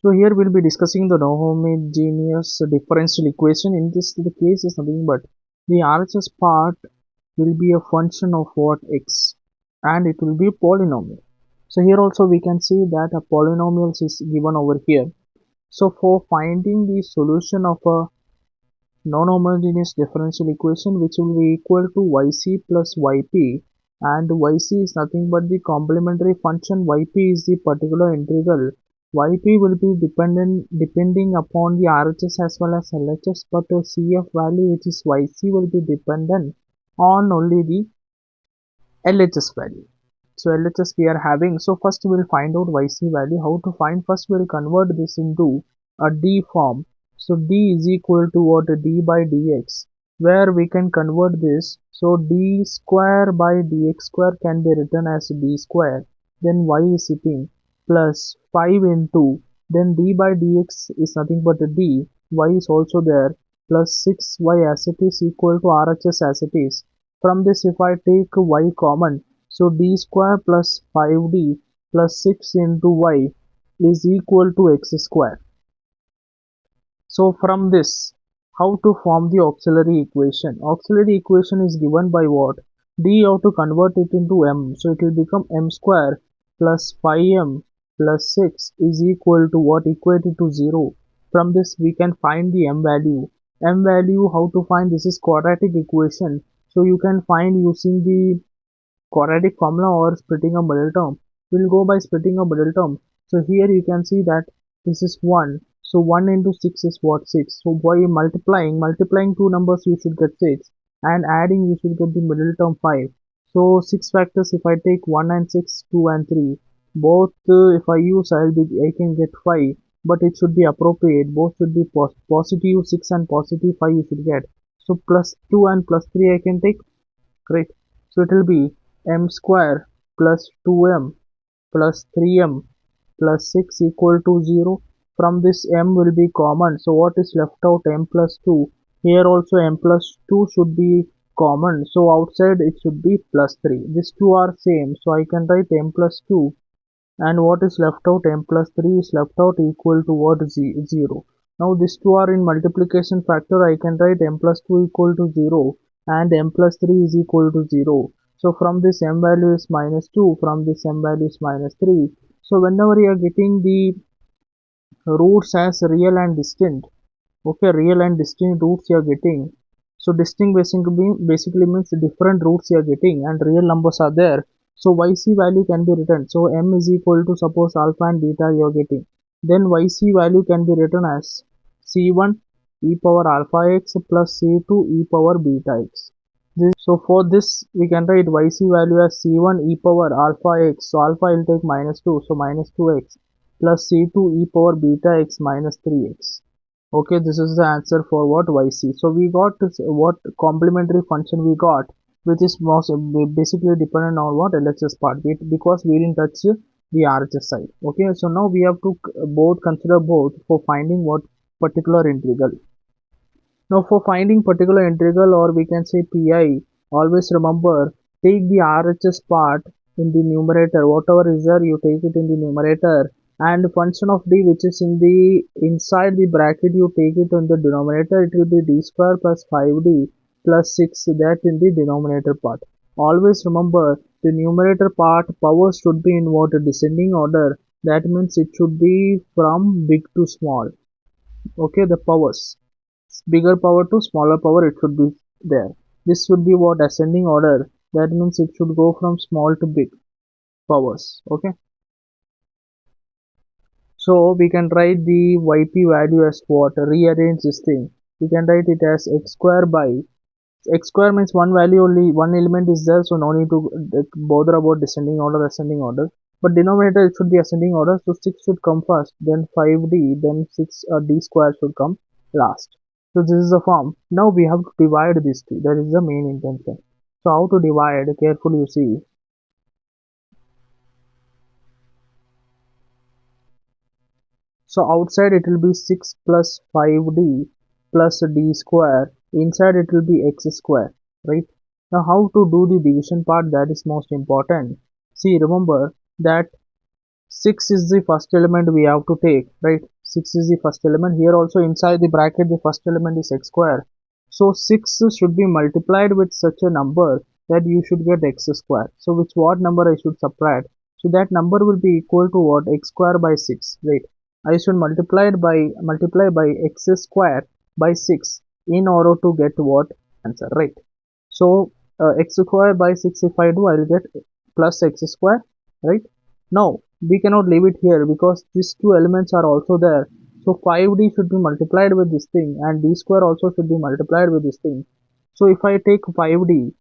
So here we'll be discussing the non-homogeneous differential equation. In this the case is nothing but the RHS part will be a function of what x, and it will be polynomial. So here also we can see that a polynomial is given over here. So for finding the solution of a non-homogeneous differential equation, which will be equal to yc plus yp, and yc is nothing but the complementary function, yp is the particular integral. Yp will be depending upon the RHS as well as LHS, but the CF value, which is yc, will be dependent on only the LHS value. So LHS we are having. So first we will find out yc value. How to find? First we will convert this into a d form. So d is equal to what? D by dx, where we can convert this. So d square by dx square can be written as d square. Then y is sitting plus 5 into, then d by dx is nothing but a d. Y is also there, plus 6y as it is equal to RHS as it is. From this, if I take y common, so d square plus 5d plus 6 into y is equal to x square. So from this, how to form the auxiliary equation? Auxiliary equation is given by what? D you have to convert it into m. So it will become m square plus 5m plus 6 is equal to what? Equated to 0. From this we can find the m value. M value, how to find? This is quadratic equation. So you can find using the quadratic formula or splitting a middle term. We'll go by splitting a middle term. So here you can see that this is 1. So 1 into 6 is what? 6. So by multiplying two numbers you should get 6, and adding you should get the middle term 5. So 6 factors, if I take 1 and 6, 2 and 3, both if I use I can get 5, but it should be appropriate. Both should be positive 6 and positive 5 you should get. So plus 2 and plus 3 I can take. Great. So it will be m square plus 2m plus 3m plus 6 equal to 0. From this m will be common. So what is left out? M plus 2. Here also m plus 2 should be common. So outside it should be plus 3. These two are same. So I can write m plus 2. And what is left out? M plus 3 is left out, equal to what? 0. Now these two are in multiplication factor. I can write m plus 2 equal to 0 and m plus 3 is equal to 0. So from this m value is minus 2, from this m value is minus 3. So whenever you are getting the roots as real and distinct, okay, real and distinct roots you are getting. So distinct basically means different roots you are getting and real numbers are there. So yc value can be written. So m is equal to, suppose alpha and beta you are getting. Then yc value can be written as c1 e power alpha x plus c2 e power beta x. So for this we can write yc value as c1 e power alpha x. So alpha will take minus 2. So minus 2x plus c2 e power beta x minus 3x. Okay, this is the answer for what? Yc. So we got what complementary function we got, which is most basically dependent on what? LHS part, because we didn't touch the RHS side. Okay, so now we have to consider both for finding what particular integral. Now for finding particular integral, or we can say pi, always remember, take the RHS part in the numerator. Whatever is there, you take it in the numerator, and function of d, which is in the inside the bracket, you take it in the denominator. It will be d square plus 5d plus 6, that in the denominator part. Always remember, the numerator part powers should be in what? Descending order. That means it should be from big to small. Okay, the powers, bigger power to smaller power, it should be there. This should be what? Ascending order. That means it should go from small to big powers. Okay, so we can write the yp value as what? Rearrange this thing. We can write it as x square by, x square means one value, only one element is there, so no need to bother about descending order, ascending order. But denominator, it should be ascending order, so 6 should come first, then 5d, then 6 d square should come last. So this is the form. Now we have to divide these two. That is the main intention. So how to divide? Carefully you see. So outside it will be 6 plus 5d plus d square. Inside it will be x square. Right? Now how to do the division part? That is most important. See, remember that 6 is the first element we have to take. Right? 6 is the first element. Here also inside the bracket the first element is x square. So 6 should be multiplied with such a number that you should get x square. So which what number I should subtract? So that number will be equal to what? X square by 6, right? I should multiply by x square by 6 in order to get what answer, right? So x square by 6 if I do, I will get plus x square, right? Now we cannot leave it here because these two elements are also there. So 5d should be multiplied with this thing and d square also should be multiplied with this thing. So if I take 5d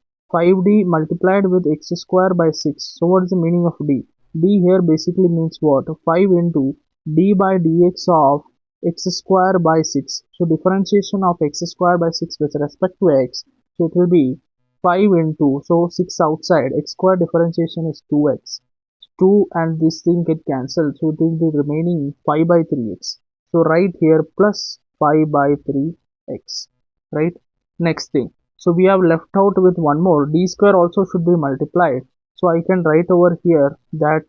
multiplied with x square by 6. So what is the meaning of d? D here basically means what? 5 into d by dx of x square by 6. So differentiation of x square by 6 with respect to x. So it will be 5 into, so 6 outside, x square differentiation is 2x. 2 and this thing get cancelled, so it will be remaining 5 by 3x. So right here plus 5 by 3x, right? Next thing, so we have left out with one more, d square also should be multiplied. So I can write over here that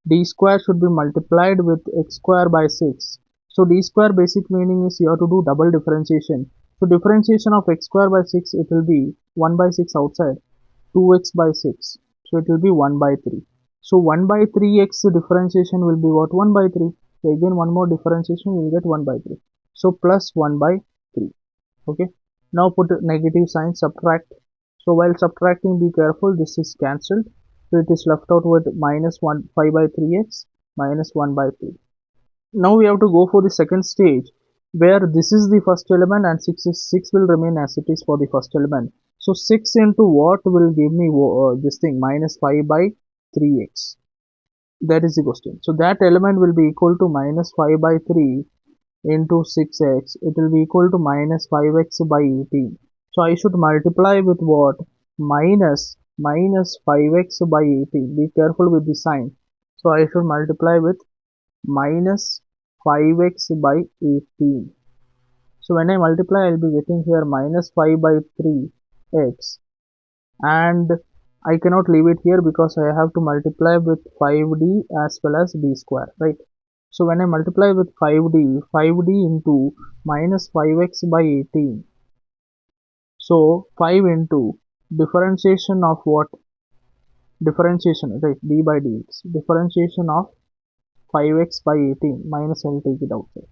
d square should be multiplied with x square by 6. So d square basic meaning is you have to do double differentiation. So differentiation of x square by 6, it will be 1 by 6 outside, 2x by 6. So it will be 1 by 3. So 1 by 3x differentiation will be what? 1 by 3. So again one more differentiation, we will get 1 by 3. So plus 1 by 3. Okay. Now put negative sign, subtract. So while subtracting, be careful, this is cancelled. So it is left out with minus 1 5 by 3x minus 1 by 3. Now we have to go for the second stage where this is the first element and 6 will remain as it is for the first element. So 6 into what will give me this thing minus 5 by 3x. That is the question. So that element will be equal to minus 5 by 3 into 6x. It will be equal to minus 5x by 18. So I should multiply with what? Minus 5x by 18. Be careful with the sign. So I should multiply with minus 5x by 18. So when I multiply, I will be getting here minus 5 by 3x, and I cannot leave it here because I have to multiply with 5d as well as d square, right? So when I multiply with 5d into minus 5x by 18. So 5 into differentiation of what? Differentiation, right? D by dx. Differentiation of 5x by 18 minus, I'll take it outside.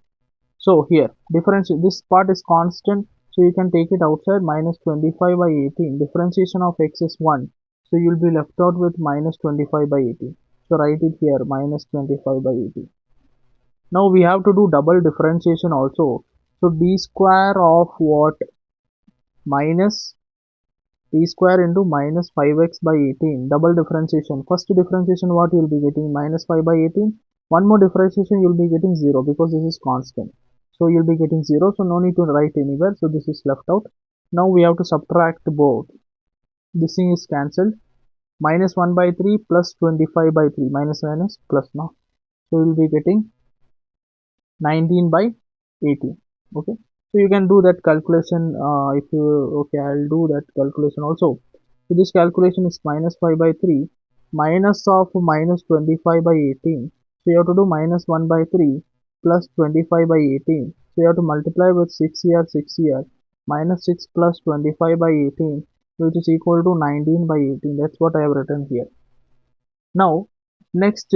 So here this part is constant, so you can take it outside. Minus 25 by 18. Differentiation of x is 1, so you will be left out with minus 25 by 18. So write it here, minus 25 by 18. Now we have to do double differentiation also. So d square of what? Minus d square into minus 5x by 18. Double differentiation. First differentiation, what you will be getting? Minus 5 by 18. One more differentiation, you will be getting 0 because this is constant. So you'll be getting 0. So no need to write anywhere. So this is left out. Now we have to subtract both. This thing is cancelled. Minus 1 by 3 plus 25 by 3. Minus plus now. So you'll be getting 19 by 18. Okay. So you can do that calculation if you, okay, I'll do that calculation also. So this calculation is minus 5 by 3 minus of minus 25 by 18. So you have to do minus 1 by 3 plus 25 by 18. So you have to multiply with 6 here, 6 here. Minus 6 plus 25 by 18, which is equal to 19 by 18. That's what I have written here. Now, next,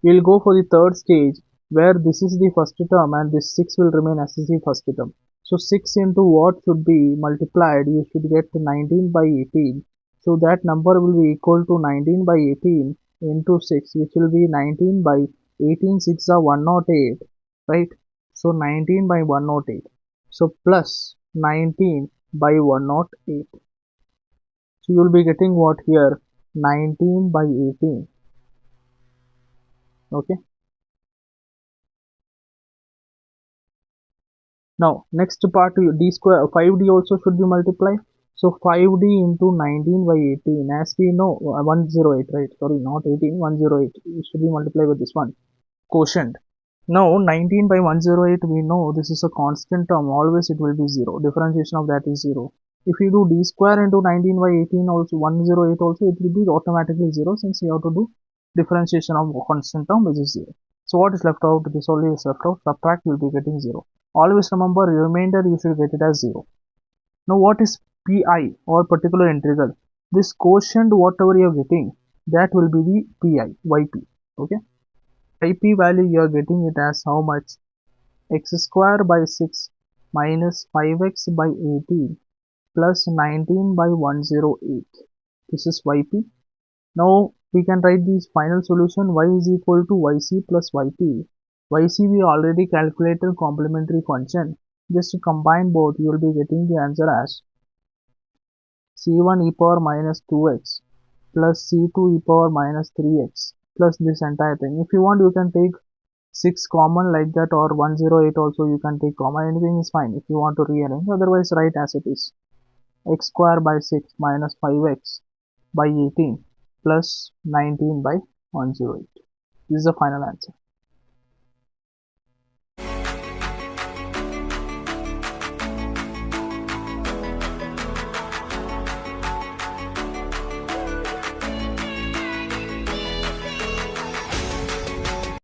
we'll go for the third stage where this is the first term and this 6 will remain as the first term. So 6 into what should be multiplied? You should get 19 by 18. So that number will be equal to 19 by 18 into 6, which will be 19 by 18, 6 are 108, right? So 19 by 108. So plus 19 by 108. So you will be getting what here? 19 by 18. Okay. Now next part, d square 5d also should be multiplied. So 5d into 19 by 18, as we know, 108, right? Sorry, not 18, 108. It should be multiplied with this one, quotient. Now 19 by 108, we know this is a constant term, always it will be 0. Differentiation of that is 0. If you do d square into 19 by 18 also, 108 also, it will be automatically 0 since you have to do differentiation of constant term, which is 0. So what is left out? This only is left out. Subtract, will be getting 0. Always remember, remainder you should get it as 0. Now what is pi, or particular integral? This quotient whatever you are getting, that will be the pi, yp. Okay. Yp value you are getting it as how much? X square by 6 minus 5x by 18 plus 19 by 108. This is yp. Now we can write this final solution. Y is equal to yc plus yp. Yc we already calculated complementary function. Just to combine both, you will be getting the answer as c1 e power minus 2x plus c2 e power minus 3x plus this entire thing. If you want, you can take 6 common like that, or 108 also you can take common. Anything is fine if you want to rearrange. Otherwise, write as it is. X square by 6 minus 5x by 18 plus 19 by 108. This is the final answer.